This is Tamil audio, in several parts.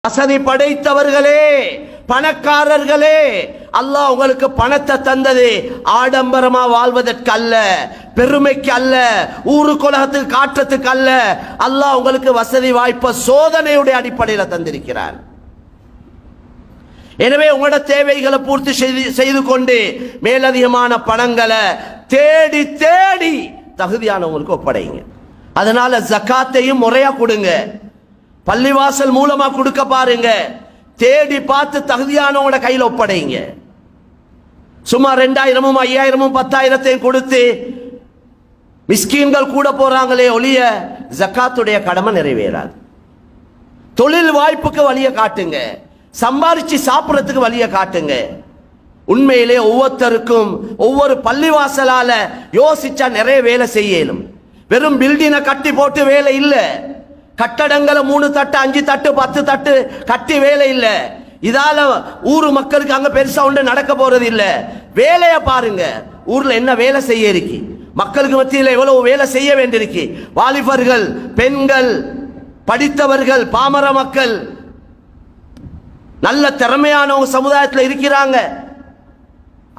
வசதி படைத்தவர்களே, பணக்காரர்களே, அல்லாஹ் உங்களுக்கு பணத்தை தந்தது ஆடம்பரமா வாழ்வதற்கு அல்ல, பெருமைக்கு அல்ல, ஊரு குலகத்துக்கு காட்டுறதுக்கு அல்ல. அல்லாஹ் உங்களுக்கு வசதி வாய்ப்ப சோதனையுடைய அடிப்படையில் தந்திருக்கிறார். எனவே உங்களோட தேவைகளை பூர்த்தி செய்து கொண்டு மேலதிகமான பணங்களை தேடி தேடி தகுதியானவங்களுக்கு ஒப்படைங்க. அதனால ஜக்காத்தையும் முறையா கொடுங்க. பள்ளிவாசல் மூலமா கொடுக்க பாருங்க. தேடி பார்த்து தகுதியானவங்களோட கையில் ஒப்படைங்க. சும்மா 2000, 5000, 10,000 கொடுத்து மிஸ்கீன்கள் கூட போறாங்களே ஒழிய ஜக்காத்துடைய கடமை நிறைவேறாது. தொழில் வாய்ப்புக்கு வழிய காட்டுங்க. சம்பாரிச்சு சாப்பிடறதுக்கு வழிய காட்டுங்க. உண்மையிலே ஒவ்வொருத்தருக்கும் ஒவ்வொரு பள்ளிவாசலால யோசிச்சா நிறைய வேலை செய்யலும். வெறும் பில்டிங்கை கட்டி போட்டு வேலை இல்லை. கட்டடங்களை 3 தட்டு 5 தட்டு 10 தட்டு கட்டி வேலை இல்லை. இதால ஊரு மக்களுக்கு அங்க பெருசா ஒன்று நடக்க போறது இல்லை. வேலையை பாருங்க. ஊர்ல என்ன வேலை செய்ய இருக்கு, மக்களுக்கு மத்தியில் எவ்வளவு வேலை செய்ய வேண்டியிருக்கு. வாலிபர்கள், பெண்கள், படித்தவர்கள், பாமர மக்கள், நல்ல திறமையானவங்க சமுதாயத்தில் இருக்கிறாங்க.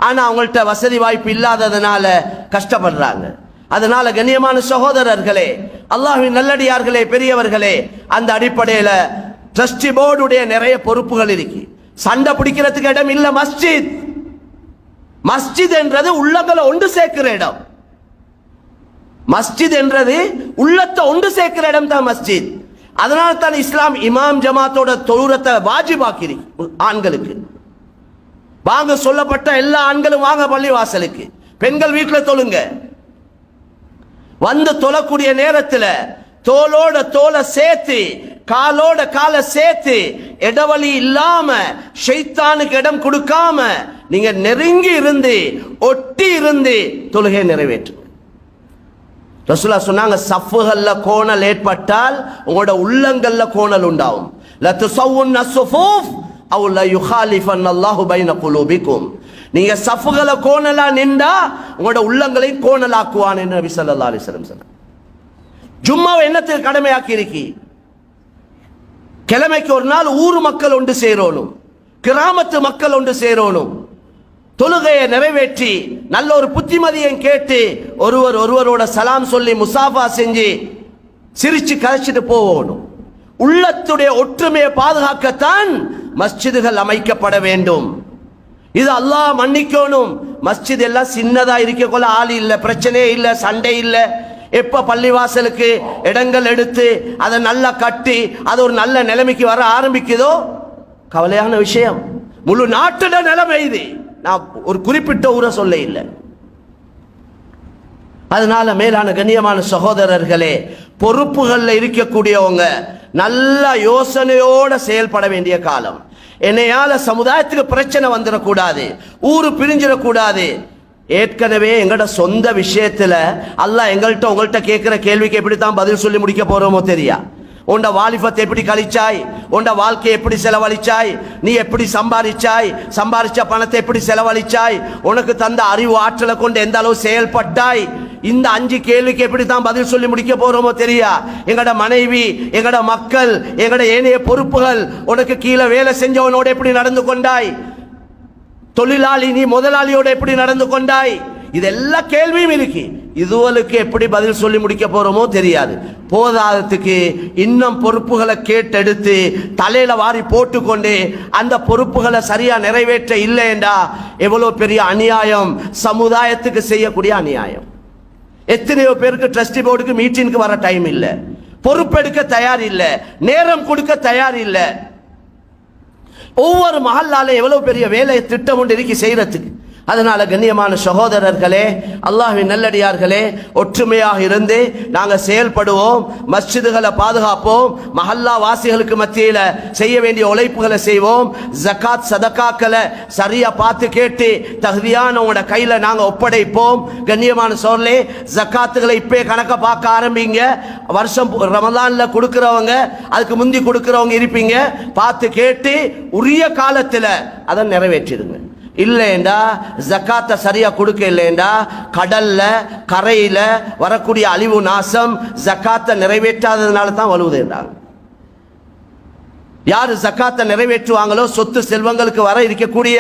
ஆனா அவங்கள்ட்ட வசதி வாய்ப்பு இல்லாததுனால கஷ்டப்படுறாங்க. அதனால கண்ணியமான சகோதரர்களே, அல்லாஹ்வின் நல்லடியார்களே, பெரியவர்களே, அந்த அடிப்படையில் ட்ரஸ்டி போர்டுடைய நிறைய பொறுப்புகள் இருக்கு. சண்டை பிடிக்கிறதுக்கு இடம் இல்ல. மஸ்ஜித் மஸ்ஜித் என்றது உள்ளங்களை ஒன்று சேர்க்கிற இடம். மஸ்ஜித் என்றது உள்ளத்தை ஒன்று சேர்க்கிற இடம் தான் மஸ்ஜித். அதனால தான் இஸ்லாம் இமாம் ஜமாத்தோட தொழுறத்தை வாஜிபாக்கி ஆண்களுக்கு. வாங்க சொல்லப்பட்ட எல்லா ஆண்களும் வாங்க பள்ளிவாசலுக்கு. பெண்கள் வீட்டில் தொழுங்க. வந்து தொழக்கூடிய நேரத்தில் தோளோட தோலை சேர்த்து, காலோட காலை சேர்த்து, இடவழி இல்லாம ஷைத்தானுக்கு இடம் கொடுக்காம நீங்க நெருங்கி இருந்து ஒட்டி இருந்து தொழுகை நிறைவேற்று. ரசூலா சொன்னாங்க, சஃப்புகள்ல கோணல் ஏற்பட்டால் உங்களோட உள்ளங்கள்ல கோணல் உண்டாகும். லா துஸவ்வுன் ஸுஃபூஃப் அவ் லா யுகாலிஃபன் அல்லாஹு பைன குலூபிக்கும். நீங்க சஃப்புகளை கோணலா நின்றா உங்களோட உள்ளங்களை கோணலாக்குவான் என்று நபி ஸல்லல்லாஹு அலைஹி வஸல்லம் சொன்னார். ஜும்மாவை என்னத்துக்கு கடமையாக்கி இருக்கி? கிழமைக்கு ஒரு நாள் ஊர் மக்கள் ஒன்று சேரணும், கிராமத்து மக்கள் ஒன்று சேரணும். தொழுகையை நிறைவேற்றி நல்ல ஒரு புத்திமதியை கேட்டு ஒருவரோட சலாம் சொல்லி முசாஃபா செஞ்சு சிரிச்சு கதைச்சிட்டு போகணும். உள்ளத்துடைய ஒற்றுமையை பாதுகாக்கத்தான் மஸ்ஜிதுகள் அமைக்கப்பட வேண்டும். இது அல்லாஹ் மன்னிக்கணும். மஸ்ஜித் எல்லாம் சின்னதா இருக்க கொள்ள ஆள் இல்லை, பிரச்சனையே இல்லை, சண்டை இல்லை. எப்ப பள்ளிவாசலுக்கு இடங்கள் எடுத்து அதை நல்லா கட்டி அது ஒரு நல்ல நிலைமைக்கு வர ஆரம்பிக்குதோ கவலையான விஷயம். முழு நாட்டோட நிலைமை இது. நான் ஒரு குறிப்பிட்ட ஊரை சொல்ல இல்லை. அதனால மேலான கண்ணியமான சகோதரர்களே, பொறுப்புகளில் இருக்கக்கூடியவங்க நல்ல யோசனையோட செயல்பட வேண்டிய காலம். என்னையால சமுதாயத்துக்கு பிரச்சனை வந்துடக்கூடாது, ஊரு பிரிஞ்சிடக்கூடாது. ஏற்கனவே எங்கட சொந்த விஷயத்துல அல்லாஹ் எங்கள்கிட்ட உங்கள்கிட்ட கேட்கிற கேள்விக்கு எப்படித்தான் பதில் சொல்லி முடிக்க போறோமோ தெரியா. உண்ட வாலிபத்தை எப்படி கழிச்சாய், உண்ட வாழ்க்கையை எப்படி செலவழிச்சாய், நீ எப்படி சம்பாரிச்ச பணத்தை எப்படி செலவழிச்சாய், உனக்கு தந்த அறிவு ஆற்றலை கொண்டு எந்த அளவு செயல்பட்டாய், இந்த 5 கேள்விக்கு எப்படி தான் பதில் சொல்லி முடிக்க போறோமோ தெரியா. எங்கட மனைவி, எங்கட மக்கள், எங்கட ஏனைய பொறுப்புகள், உனக்கு கீழே வேலை செஞ்சவனோட எப்படி நடந்து கொண்டாய், தொழிலாளி நீ முதலாளியோட எப்படி நடந்து கொண்டாய், இதெல்லாம் கேள்வியும் இருக்கு. இதுவளுக்கு எப்படி பதில் சொல்லி முடிக்க போறோமோ தெரியாது. போதாதத்துக்கு இன்னும் பொறுப்புகளை கேட்டெடுத்து தலையில வாரி போட்டுக்கொண்டு அந்த பொறுப்புகளை சரியா நிறைவேற்ற இல்லைண்டா எவ்வளவு பெரிய அநியாயம், சமுதாயத்துக்கு செய்யக்கூடிய அநியாயம். எத்தனையோ பேருக்கு ட்ரஸ்டி போர்டுக்கு மீட்டிங்க்கு வர டைம் இல்லை, பொறுப்பெடுக்க தயார் இல்லை, நேரம் கொடுக்க தயார் இல்லை. ஒவ்வொரு மஹல்லால எவ்வளவு பெரிய வேலை திட்டம் ஒன்று இருக்கு செய்யறதுக்கு. அதனால கண்ணியமான சகோதரர்களே, அல்லாஹ்வின் நல்லடியார்களே, ஒற்றுமையாக இருந்து நாங்கள் செயல்படுவோம். மஸ்ஜிதுகளை பாதுகாப்போம். மஹல்லா வாசிகளுக்கு மத்தியில் செய்ய வேண்டிய உழைப்புகளை செய்வோம். ஜகாத் சதகாக்களை சரியா பார்த்து கேட்டு தகுதியானவங்களோட கையில நாங்கள் ஒப்படைப்போம். கண்ணியமான சோழர்களே, ஜகாத்துகளை இப்பே கணக்க பார்க்க ஆரம்பிங்க. வருஷம் ரமலான்ல கொடுக்கிறவங்க, அதுக்கு முந்தி கொடுக்கிறவங்க இருப்பீங்க. பார்த்து கேட்டு உரிய காலத்தில் அதை நிறைவேற்றிடுங்க. இல்லைண்டா ஜக்காத்தை சரியா கொடுக்க இல்லைண்டா கடல்ல கரையில வரக்கூடிய அழிவு நாசம் ஜக்காத்தை நிறைவேற்றாததுனால தான் வலுவுதுன்றாங்க. யாரு ஜக்காத்தை நிறைவேற்றுவாங்களோ சொத்து செல்வங்களுக்கு வர இருக்கக்கூடிய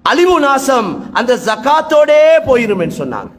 அழிவு நாசம் அந்த ஜக்காத்தோடே போயிரும் என்று சொன்னாங்க.